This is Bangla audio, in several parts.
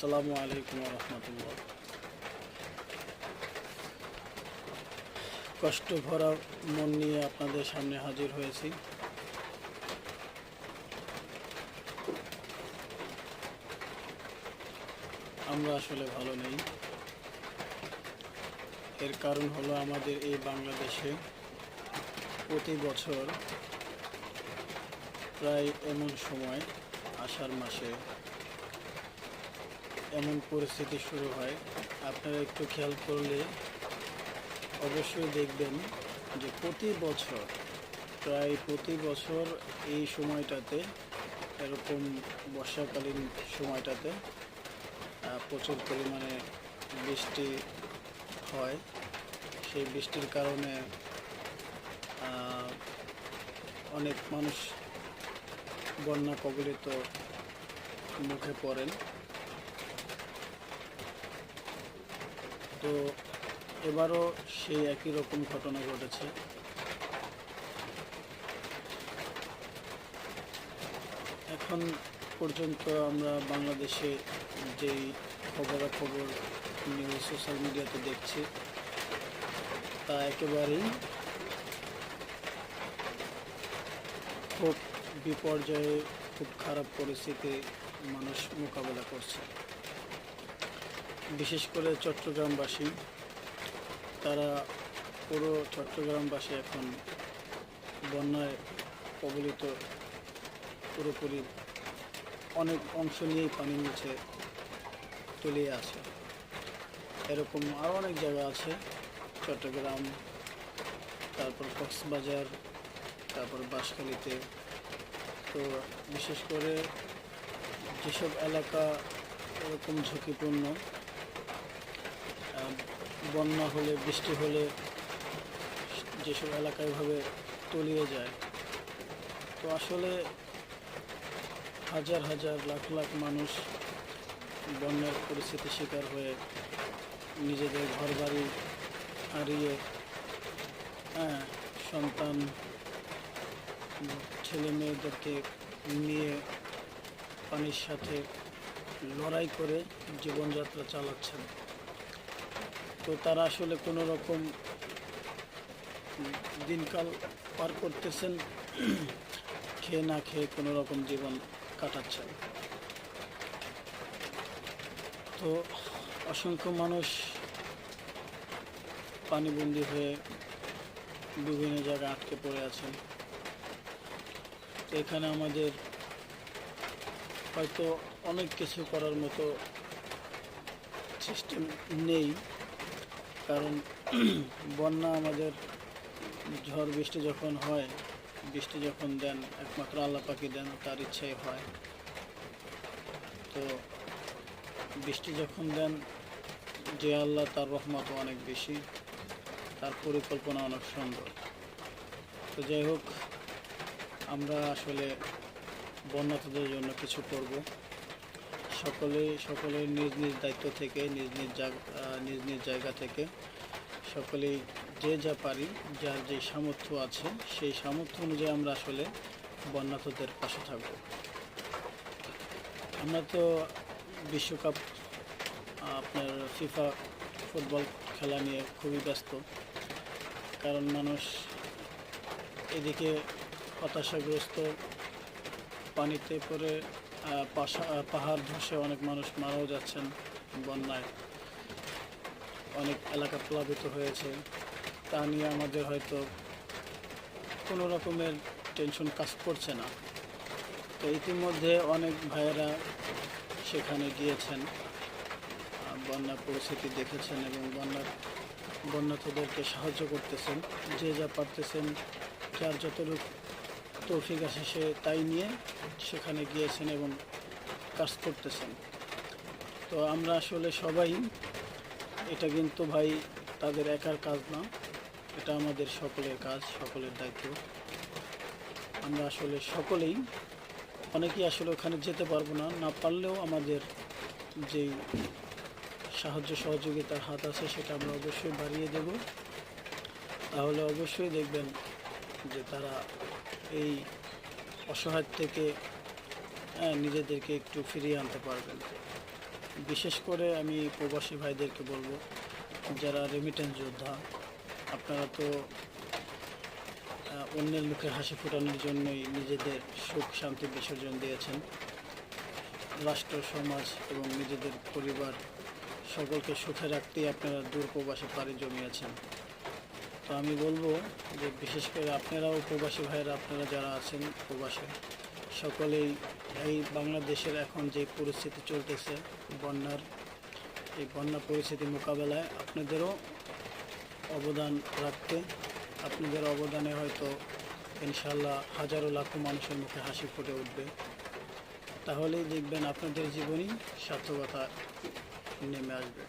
আসসালামু আলাইকুম রহমতুল্লাহ। কষ্ট ভরা মন নিয়ে আপনাদের সামনে হাজির হয়েছি। আমরা আসলে ভালো নেই। এর কারণ হলো আমাদের এই বাংলাদেশে প্রতি বছর প্রায় এমন সময় আষাঢ় মাসে এমন পরিস্থিতি শুরু হয়, আপনারা একটু খেয়াল করলে অবশ্যই দেখবেন যে প্রায় প্রতি বছর এই সময়টাতে, এরকম বর্ষাকালীন সময়টাতে প্রচুর পরিমাণে বৃষ্টি হয়। সেই বৃষ্টির কারণে অনেক মানুষ বন্যা কবলিত মুখে পড়েন। তো এবারও সেই একই রকম ঘটনা ঘটেছে। এখন পর্যন্ত আমরা বাংলাদেশে যেই খবরাখবর নিউজ সোশ্যাল মিডিয়াতে দেখছি, তা একেবারেই খুব বিপর্যয়ে, খুব খারাপ পরিস্থিতি মানুষ মোকাবেলা করছে। বিশেষ করে চট্টগ্রামবাসী, তারা পুরো চট্টগ্রামবাসী এখন বন্যায় কবলিত, পুরোপুরি অনেক অংশ নিয়েই পানির নিচে তলিয়ে আছে। এরকম আরও অনেক জায়গা আছে, চট্টগ্রাম, তারপর কক্সবাজার, তারপর বাঁশখালীতে। তো বিশেষ করে যেসব এলাকা এরকম ঝুঁকিপূর্ণ, বন্যা হলে, বৃষ্টি হলে যেসব এলাকা এভাবে তলিয়ে যায়, তো আসলে হাজার হাজার লাখ লাখ মানুষ বন্যার পরিস্থিতির শিকার হয়ে নিজেদের ঘরবাড়ি হারিয়ে, সন্তান ছেলে মেয়েদেরকে নিয়ে পানির সাথে লড়াই করে জীবনযাত্রা চালাচ্ছেন। তো তারা আসলে কোনো রকম দিনকাল পার করতেছেন, খেয়ে না খেয়ে কোনো রকম জীবন কাটাচ্ছেন। তো অসংখ্য মানুষ পানিবন্দী হয়ে বিভিন্ন জায়গায় আটকে পড়ে আছেন। তো এখানে আমাদের হয়তো অনেক কিছু করার মতো সিস্টেম নেই, কারণ বন্যা আমাদের ঝড় বৃষ্টি যখন হয়, বৃষ্টি যখন দেন একমাত্র আল্লাহ পাকই দেন, তার ইচ্ছাই হয়। তো বৃষ্টি যখন দেন যে আল্লাহ, তার রহমত অনেক বেশি, তার পরিকল্পনা অনেক সুন্দর। তো যাই হোক, আমরা আসলে বন্যার্থদের জন্য কিছু করব। সকলেই নিজ নিজ দায়িত্ব থেকে, নিজ নিজ জায়গা থেকে সকলেই যে যা পারি, যার যে সামর্থ্য আছে, সেই সামর্থ্য অনুযায়ী আমরা আসলে বন্যার্থদের পাশে থাকব। আমরা তো বিশ্বকাপ, আপনার ফিফা ফুটবল খেলা নিয়ে খুবই ব্যস্ত, কারণ মানুষ এদিকে হতাশাগ্রস্ত, পানিতে পড়ে পাহাড় ধসে অনেক মানুষ মারাও যাচ্ছেন বন্যায়, অনেক এলাকা প্লাবিত হয়েছে। তা নিয়ে আমাদের হয়তো কোনো রকমের টেনশন কাজ করছে না। তো ইতিমধ্যে অনেক ভাইয়েরা সেখানে গিয়েছেন, বন্যার পরিস্থিতি দেখেছেন এবং বন্যার্থদেরকে সাহায্য করতেছেন, যে যা পারতেছেন, যার যতটুকু তৌফিক আছে সে তাই নিয়ে সেখানে গিয়েছেন এবং কাজ করতেছেন। তো আমরা আসলে সবাই, এটা কিন্তু ভাই তাদের একার কাজ না, এটা আমাদের সকলের কাজ, সকলের দায়িত্ব। আমরা আসলে সকলেই, অনেকেই আসলে ওখানে যেতে পারবো না, না পারলেও আমাদের যেই সাহায্য সহযোগিতার হাত আছে সেটা আমরা অবশ্যই বাড়িয়ে দেব। তাহলে অবশ্যই দেখবেন যে তারা এই অসহায় থেকে নিজেদেরকে একটু ফিরিয়ে আনতে পারবেন। বিশেষ করে আমি প্রবাসী ভাইদেরকে বলবো, যারা রেমিটেন্স যোদ্ধা, আপনারা তো অন্যের মুখে হাসি ফোটানোর জন্যই নিজেদের সুখ শান্তি বিসর্জন দিয়েছেন। রাষ্ট্র, সমাজ এবং নিজেদের পরিবার সকলকে সুখে রাখতেই আপনারা দূর প্রবাসে পাড়ি জমিয়েছেন। তো আমি বলবো যে বিশেষ করে আপনারাও প্রবাসী ভাইয়েরা, আপনারা যারা আছেন প্রবাসে, সকলেই এই বাংলাদেশের এখন যে পরিস্থিতি চলতেছে বন্যার, এই বন্যা পরিস্থিতি মোকাবেলায় আপনাদেরও অবদান রাখতে, আপনাদের অবদানে হয়তো ইনশাল্লাহ হাজারো লাখো মানুষের মুখে হাসি ফুটে উঠবে। তাহলেই দেখবেন আপনাদের জীবনই সার্থকতা নেমে আসবে।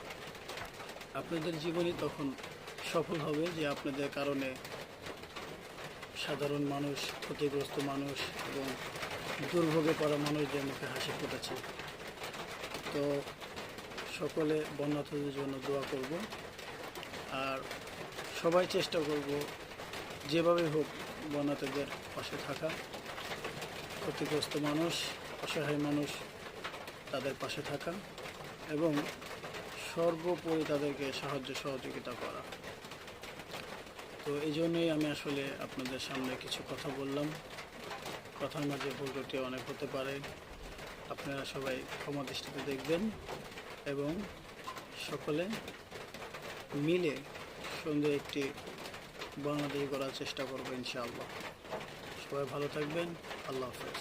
আপনাদের জীবনই তখন সফল হবে যে আপনাদের কারণে সাধারণ মানুষ, ক্ষতিগ্রস্ত মানুষ এবং দুর্ভোগে পড়া মানুষদের মুখে হাসি ফুটেছে। তো সকলে বন্যার্থদের জন্য দোয়া করব, আর সবাই চেষ্টা করব যেভাবে হোক বন্যার্থদের পাশে থাকা। ক্ষতিগ্রস্ত মানুষ, অসহায় মানুষ, তাদের পাশে থাকা এবং সর্বোপরি তাদেরকে সাহায্য সহযোগিতা করা। তো এই জন্যই আমি আসলে আপনাদের সামনে কিছু কথা বললাম। কথার মাঝে ভুল ত্রুটি অনেক হতে পারে, আপনারা সবাই ক্ষমা দৃষ্টিতে দেখবেন এবং সকলে মিলে সুন্দর একটি বাংলাদেশ গড়ার চেষ্টা করবো ইনশাআল্লাহ। সবাই ভালো থাকবেন। আল্লাহ হাফেজ।